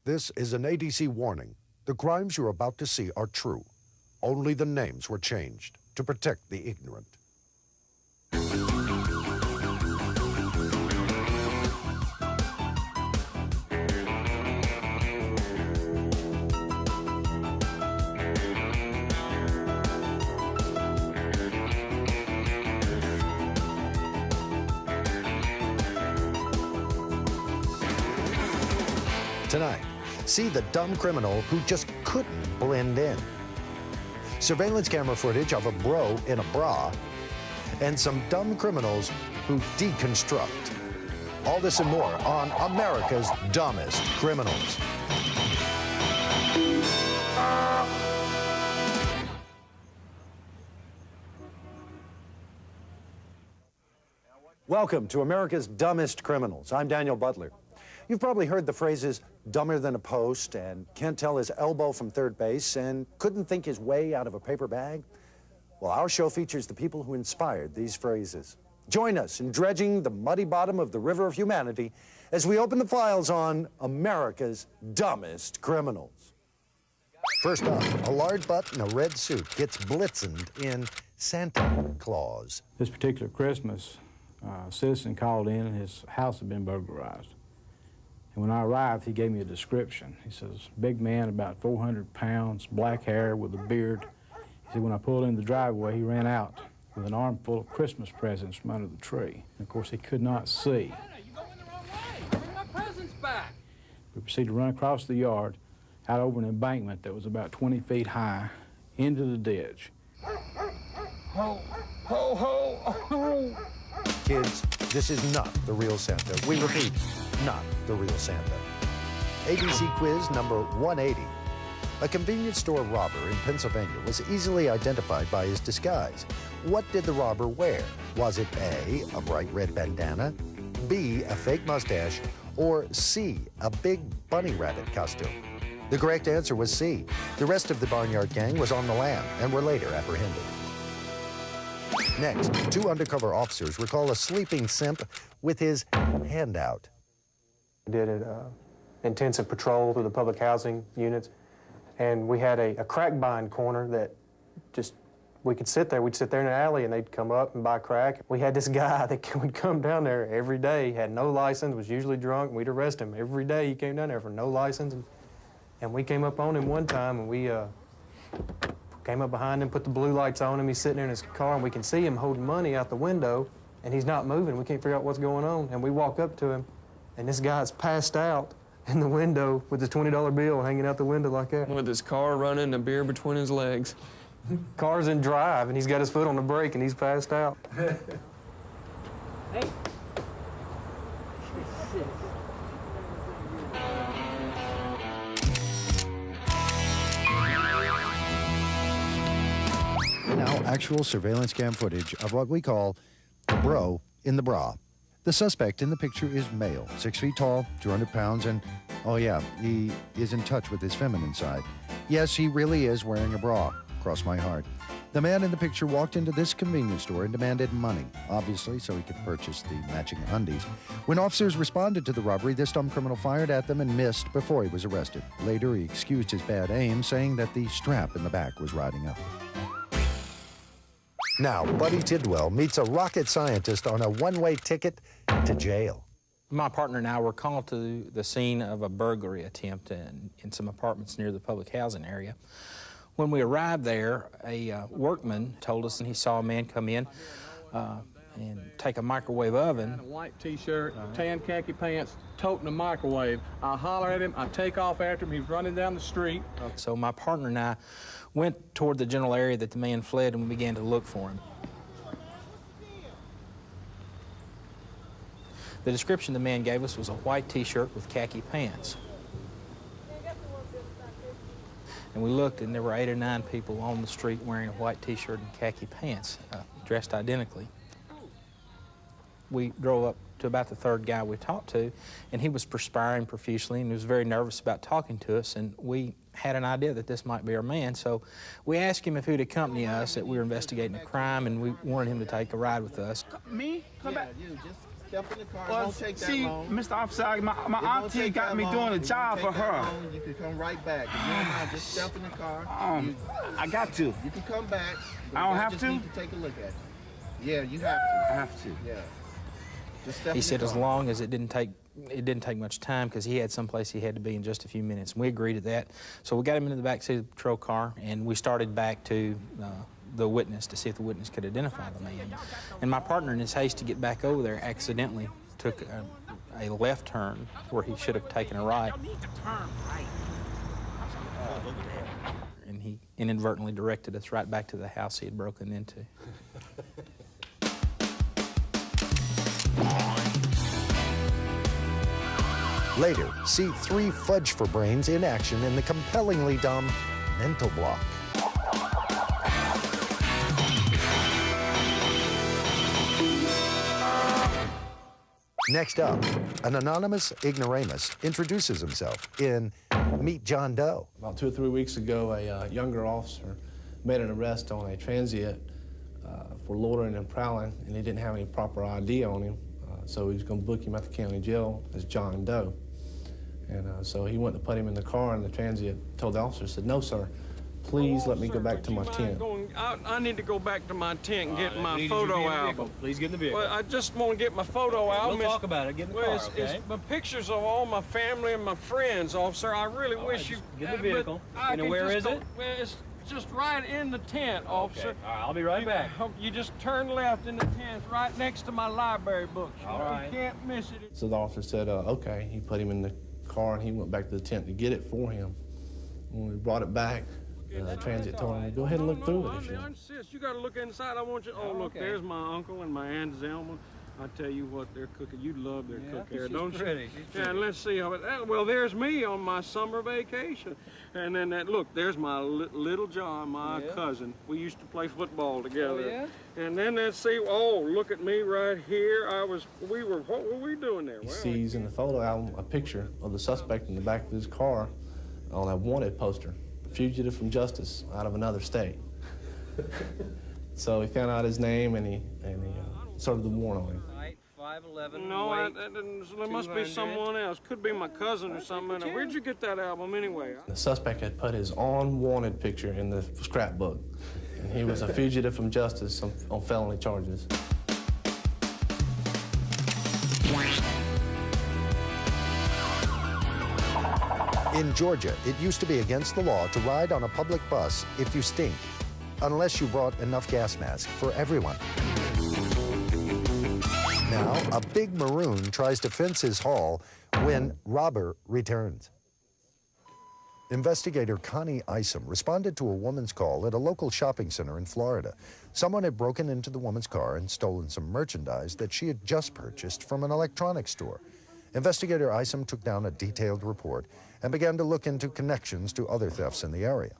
This is an ADC warning. The crimes you're about to see are true. Only the names were changed to protect the ignorant. Tonight, see the dumb criminal who just couldn't blend in. Surveillance camera footage of a bro in a bra, and some dumb criminals who deconstruct. All this and more on America's Dumbest Criminals. Welcome to America's Dumbest Criminals. I'm Daniel Butler. You've probably heard the phrases dumber than a post and can't tell his elbow from third base and couldn't think his way out of a paper bag. Well, our show features the people who inspired these phrases. Join us in dredging the muddy bottom of the river of humanity as we open the files on America's Dumbest Criminals. First up, a large butt in a red suit gets blitzened in Santa Claus. This particular Christmas, a citizen called in and his house had been burglarized. And when I arrived, he gave me a description. He says, big man, about 400 pounds, black hair with a beard. He said, when I pulled in the driveway, he ran out with an armful of Christmas presents from under the tree. And of course, he could not see. You're going the wrong way. Bring my presents back. We proceeded to run across the yard, out over an embankment that was about 20 feet high, into the ditch. Ho, ho, ho, ho. Kids, this is not the real Santa. We repeat, not the real Santa. ABC quiz number 180. A convenience store robber in Pennsylvania was easily identified by his disguise. What did the robber wear? Was it A, a bright red bandana, B, a fake mustache, or C, a big bunny rabbit costume? The correct answer was C. The rest of the barnyard gang was on the lam and were later apprehended. Next, two undercover officers recall a sleeping simp with his hand out. We did an intensive patrol through the public housing units, and we had a crack buying corner that just, we could sit there. We'd sit there in an alley, and they'd come up and buy crack. We had this guy that would come down there every day, had no license, was usually drunk, and we'd arrest him. Every day he came down there for no license, and we came up on him one time, and we came up behind him, put the blue lights on him. He's sitting there in his car, and we can see him holding money out the window, and he's not moving. We can't figure out what's going on, and we walk up to him, and this guy's passed out in the window with his $20 bill hanging out the window like that. With his car running and a beer between his legs. Car's in drive, and he's got his foot on the brake, and he's passed out. Hey. Now, actual surveillance cam footage of what we call the bro in the bra. The suspect in the picture is male, 6 feet tall, 200 pounds, and, oh yeah, he is in touch with his feminine side. Yes, he really is wearing a bra, cross my heart. The man in the picture walked into this convenience store and demanded money, obviously, so he could purchase the matching undies. When officers responded to the robbery, this dumb criminal fired at them and missed before he was arrested. Later, he excused his bad aim, saying that the strap in the back was riding up. Now, Buddy Tidwell meets a rocket scientist on a one-way ticket to jail. My partner and I were called to the scene of a burglary attempt in some apartments near the public housing area. When we arrived there, a workman told us he saw a man come in and take a microwave oven. A white T-shirt, tan khaki pants, toting a microwave. I holler at him, I take off after him, he's running down the street. So my partner and I went toward the general area that the man fled, and we began to look for him. The description the man gave us was a white T-shirt with khaki pants. And we looked, and there were 8 or 9 people on the street wearing a white T-shirt and khaki pants, dressed identically. We drove up to about the third guy we talked to, and he was perspiring profusely and he was very nervous about talking to us, and we had an idea that this might be our man, so we asked him if he would accompany us, that we were investigating a crime, and we wanted him to take a ride with us. Me? Come back. Step in the car. Well, It won't take that see, long. Mr. Officer, my It won't auntie take got that me long. doing a It job won't for take that her. long. You can come right back. If you don't mind, just step in the car. I got to. You can come back. But I don't I have just to? need to take a look at it. Yeah, you have to. I have to. Yeah. Just step He in said the as car. long as it didn't take much time because he had someplace he had to be in just a few minutes. And we agreed to that. So we got him into the back seat of the patrol car and we started back to the witness to see if the witness could identify the man. And my partner, in his haste to get back over there, accidentally took a left turn where he should have taken a right. And he inadvertently directed us right back to the house he had broken into. Later, see 3 Fudge for Brains in action in the compellingly dumb Mental Block. Next up, an anonymous ignoramus introduces himself in Meet John Doe. About 2 or 3 weeks ago, a younger officer made an arrest on a transient for loitering and prowling, and he didn't have any proper ID on him, so he was going to book him at the county jail as John Doe. And so he went to put him in the car, and the transient told the officer, said, "No, sir, please let me go back to my tent." I need to go back to my tent and get my photo album. Please get in the vehicle. Well, I just want to get my photo album. We'll talk about it. Get in the car, okay? It's my pictures of all my family and my friends, officer. I really wish you... Get in the vehicle. And where is it? Well, it's just right in the tent, officer. Okay. All right, I'll be right back. You just turn left in the tent, right next to my library books. All right. You can't miss it. So the officer said, okay. He put him in the car, and he went back to the tent to get it for him. When we brought it back, the transient told him, "Go ahead and look through it if you I want." insist. You got to look inside. I want you... Oh, look, okay. there's my uncle and my Aunt Zelma. I tell you what, they're cooking. You love their cook there, don't you? She's Yeah, pretty. and let's see how it... Well, there's me on my summer vacation. And then look, there's my little John, my cousin. We used to play football together. Oh, yeah? And then let's see, oh, look at me right here. What were we doing there? He Well, sees in the photo album a picture of the suspect in the back of his car on a wanted poster, fugitive from justice out of another state. So he found out his name and he served the warrant on him. 511. no, there must be someone else. Could be my cousin or something. Where'd you get that album anyway? The suspect had put his unwanted picture in the scrapbook, and he was a fugitive from justice on felony charges. In Georgia, it used to be against the law to ride on a public bus if you stink, unless you brought enough gas masks for everyone. Now, a big maroon tries to fence his haul when robber returns. Investigator Connie Isom responded to a woman's call at a local shopping center in Florida. Someone had broken into the woman's car and stolen some merchandise that she had just purchased from an electronics store. Investigator Isom took down a detailed report and began to look into connections to other thefts in the area.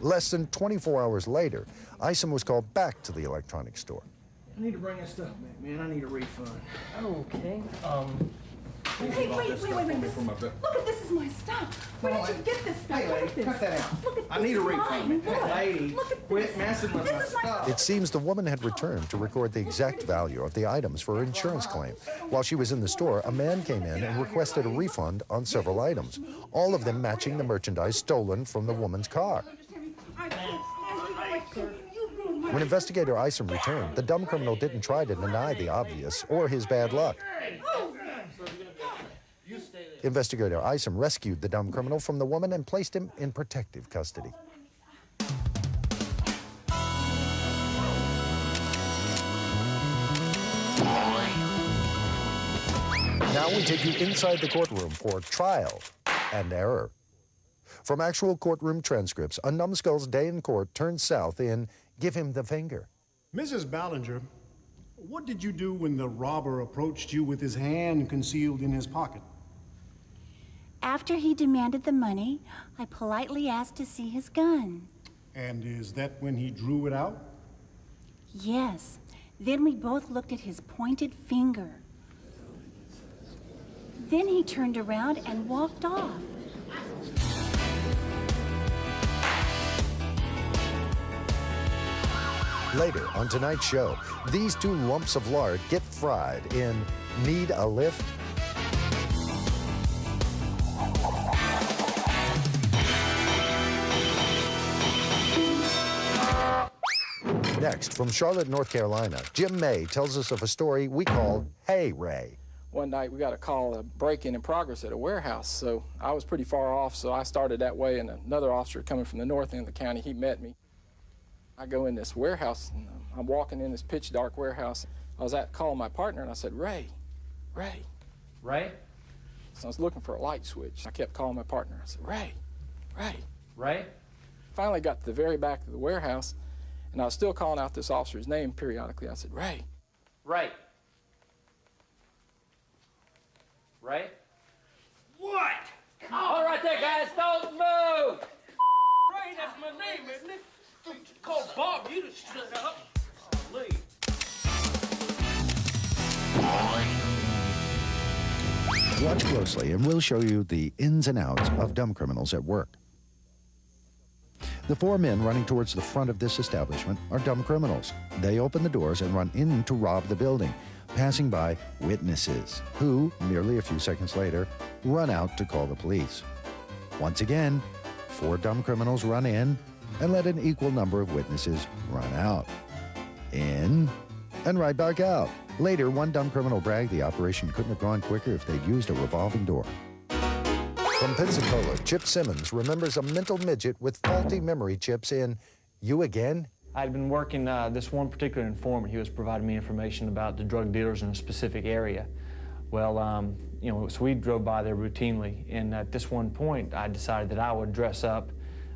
Less than 24 hours later, Isom was called back to the electronics store. I need to bring that stuff back, man. I need a refund. Okay. Hey, wait. Look at this is my stuff. Where did you get this stuff? Hey, Look lady, at this. cut that out. Look at I need a this is refund. mine. Hey, Look. lady, Look at quit this. messing with This my is my stuff. It seems the woman had returned to record the exact value of the items for her insurance claim. While she was in the store, a man came in and requested a refund on several items, all of them matching the merchandise stolen from the woman's car. When investigator Isom returned, the dumb criminal didn't try to deny the obvious or his bad luck. Investigator Isom rescued the dumb criminal from the woman and placed him in protective custody. Now we take you inside the courtroom for trial and error. From actual courtroom transcripts, a numbskull's day in court turned south in Give Him the Finger. Mrs. Ballinger, what did you do when the robber approached you with his hand concealed in his pocket? After he demanded the money, I politely asked to see his gun. And is that when he drew it out? Yes. Then we both looked at his pointed finger. Then he turned around and walked off. Later on tonight's show, these two lumps of lard get fried in Need a lift? Next, from Charlotte, North Carolina, Jim May tells us of a story we call Hey Ray. One night we got a call, a break-in in progress at a warehouse, so I was pretty far off, so I started that way, and another officer coming from the north end of the county, he met me. I go in this warehouse, and I'm walking in this pitch-dark warehouse. I was calling my partner, and I said, Ray. Ray? So I was looking for a light switch. I kept calling my partner. I said, Ray. Finally got to the very back of the warehouse, and I was still calling out this officer's name periodically. I said, Ray. What? All right there, guys, don't move! Ray, that's my name, isn't it? Call Bob, you just shut up. I'll leave. Watch closely, and we'll show you the ins and outs of dumb criminals at work. The four men running towards the front of this establishment are dumb criminals. They open the doors and run in to rob the building, passing by witnesses, who, merely a few seconds later, run out to call the police. Once again, four dumb criminals run in and let an equal number of witnesses run out. In and right back out. Later, one dumb criminal bragged the operation couldn't have gone quicker if they'd used a revolving door. From Pensacola, Chip Simmons remembers a mental midget with faulty memory chips in You Again? I'd been working this one particular informant. He was providing me information about the drug dealers in a specific area. Well, you know, so we drove by there routinely, and at this one point, I decided that I would dress up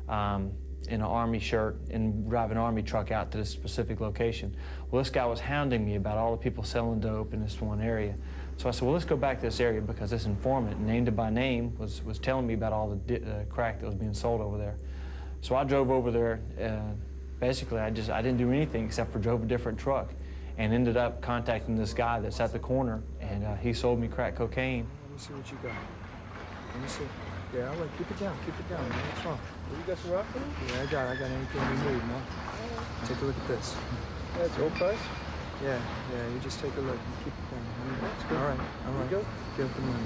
in an Army shirt and drive an Army truck out to this specific location. Well, this guy was hounding me about all the people selling dope in this one area. So I said, well, let's go back to this area because this informant, named by name, was telling me about all the crack that was being sold over there. So I drove over there. Basically, I didn't do anything except for drove a different truck and ended up contacting this guy that's at the corner, and he sold me crack cocaine. Let me see what you got. Let me see. Yeah, all right, keep it down, man. What's wrong? You got some rock for me? Yeah, I got anything you need, man. Take a look at this. That's okay. Yeah, you just take a look and keep it down. That's good. All right. Go. Give the money.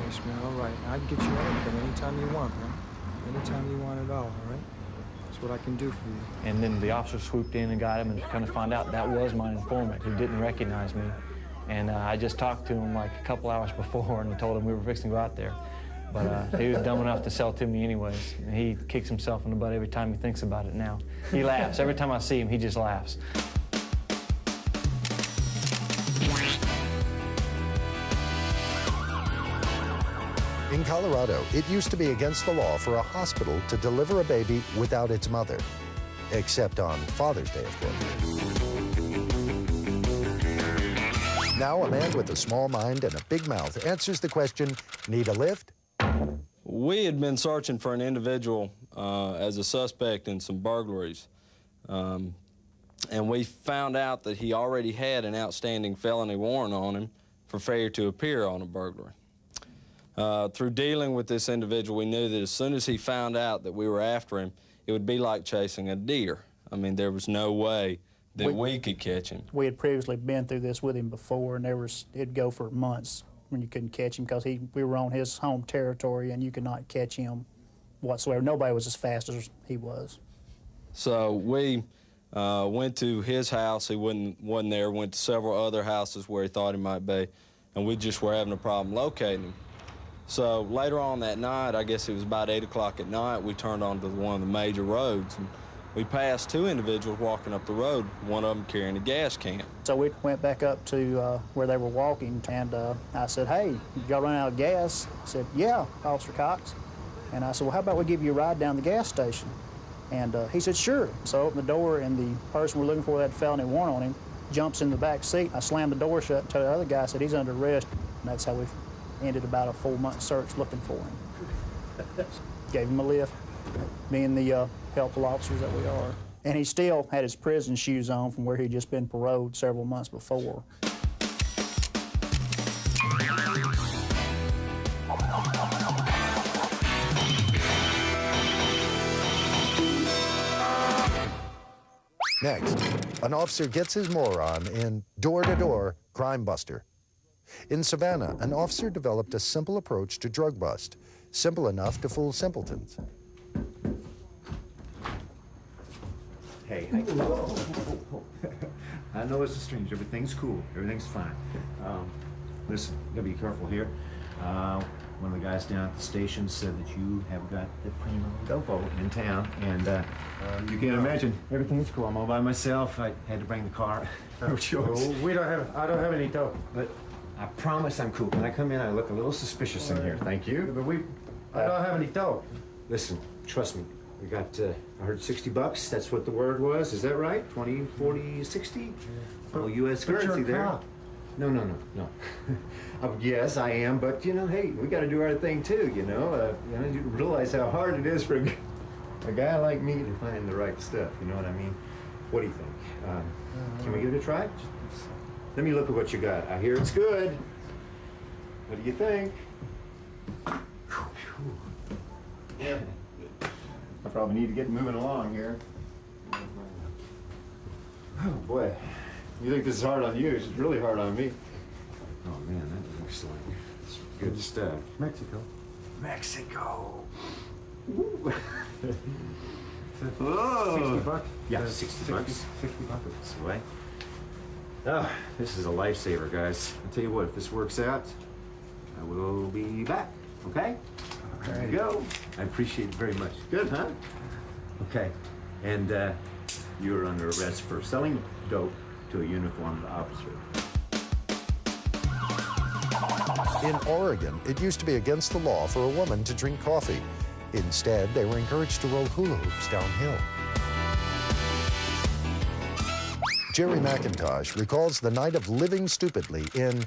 Yes, man, all right. I can get you anything anytime you want, man. Anytime you want it all right? That's what I can do for you. And then the officer swooped in and got him, and kind of found out that was my informant who didn't recognize me. And I just talked to him like a couple hours before and told him we were fixing to go out there. But he was dumb enough to sell to me anyways. And he kicks himself in the butt every time he thinks about it now. He laughs. Every time I see him, he just laughs. In Colorado, it used to be against the law for a hospital to deliver a baby without its mother. Except on Father's Day, of course. Now a man with a small mind and a big mouth answers the question, need a lift? We had been searching for an individual as a suspect in some burglaries. And we found out that he already had an outstanding felony warrant on him for failure to appear on a burglary. Through dealing with this individual, we knew that as soon as he found out that we were after him, it would be like chasing a deer. I mean, there was no way that we could catch him. We had previously been through this with him before, and it'd go for months when you couldn't catch him because we were on his home territory and you could not catch him whatsoever. Nobody was as fast as he was. So we went to his house. He wasn't there. Went to several other houses where he thought he might be, and we just were having a problem locating him. So later on that night, I guess it was about 8 o'clock at night, we turned onto one of the major roads, and we passed two individuals walking up the road, one of them carrying a gas can. So we went back up to where they were walking, and I said, hey, y'all run out of gas? I said, yeah, Officer Cox. And I said, well, how about we give you a ride down to the gas station? And he said, sure. So I opened the door, and the person we're looking for that felony warrant on him jumps in the back seat. I slammed the door shut and told the other guy, I said, he's under arrest. And that's how we ended about a 4-month search looking for him. Gave him a lift, being the helpful officers that we are. And he still had his prison shoes on from where he'd just been paroled several months before. Next, an officer gets his moron in Door-to-Door Crime Buster. In Savannah, an officer developed a simple approach to drug bust, simple enough to fool simpletons. Hey, I know it's a strange. Everything's cool. Everything's fine. Listen, you gotta be careful here. One of the guys down at the station said that you have got the primo dopo in town, and you can imagine everything's cool. I'm all by myself. I had to bring the car. No choice. I don't have any dope. But I promise I'm cool. When I come in, I look a little suspicious in here. Thank you. But I don't have any dope. Listen, trust me. We got, I heard $60. That's what the word was. Is that right? 20, 40, 60? Oh, U.S. currency there. No. Yes, I am, but you know, hey, we got to do our thing too. You realize how hard it is for a guy like me to find the right stuff. You know what I mean? What do you think? Can we give it a try? Let me look at what you got. I hear it's good. What do you think? Yeah. I probably need to get moving along here. Oh boy. You think this is hard on you? It's really hard on me. Oh man, that looks like it's good stuff. Mexico. Ooh. Oh. $60? Yeah, $60. 60 bucks. This way. Oh, this is a lifesaver, guys. I'll tell you what, if this works out, I will be back, okay? There you go. I appreciate it very much. Good, huh? Okay. And you are under arrest for selling dope to a uniformed officer. In Oregon, it used to be against the law for a woman to drink coffee. Instead, they were encouraged to roll hula hoops downhill. Jerry McIntosh recalls the night of living stupidly in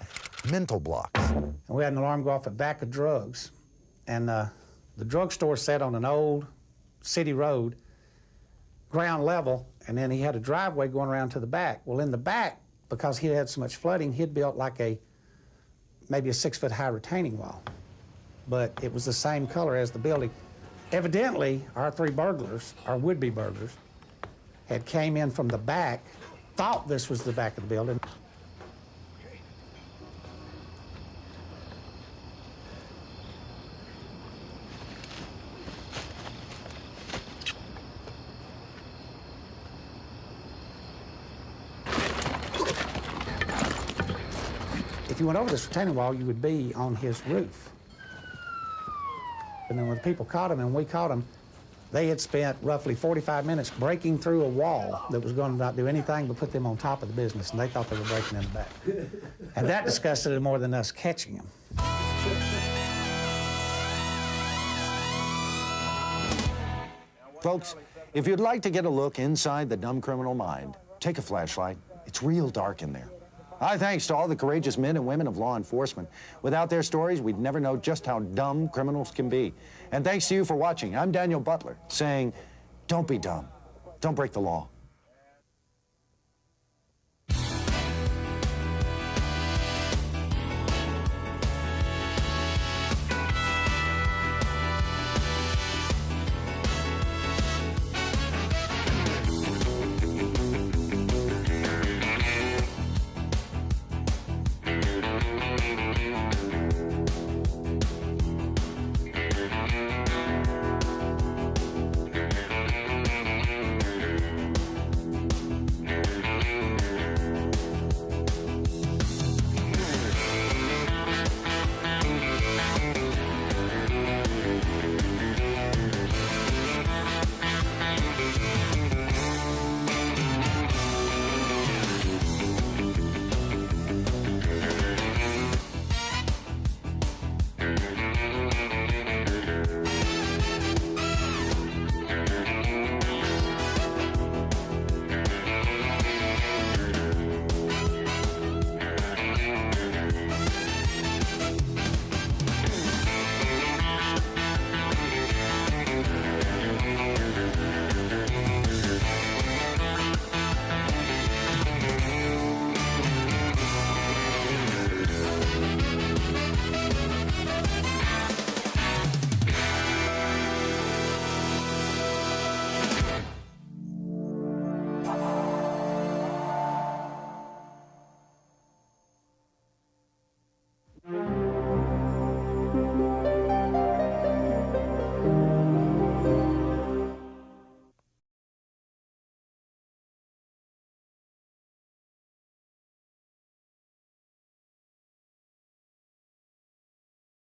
Mental Blocks. And we had an alarm go off at back of drugs. And the drugstore sat on an old city road, ground level, and then he had a driveway going around to the back. Well, in the back, because he had so much flooding, he'd built like maybe a 6-foot high retaining wall. But it was the same color as the building. Evidently, our 3 burglars, our would-be burglars, had came in from the back, thought this was the back of the building. If you went over this retaining wall, you would be on his roof. And then when the people caught him and we caught him, they had spent roughly 45 minutes breaking through a wall that was going to not do anything but put them on top of the business, and they thought they were breaking in the back. And that disgusted them more than us catching them. Folks, if you'd like to get a look inside the dumb criminal mind, take a flashlight. It's real dark in there. Our thanks to all the courageous men and women of law enforcement. Without their stories, we'd never know just how dumb criminals can be. And thanks to you for watching. I'm Daniel Butler, saying, don't be dumb. Don't break the law.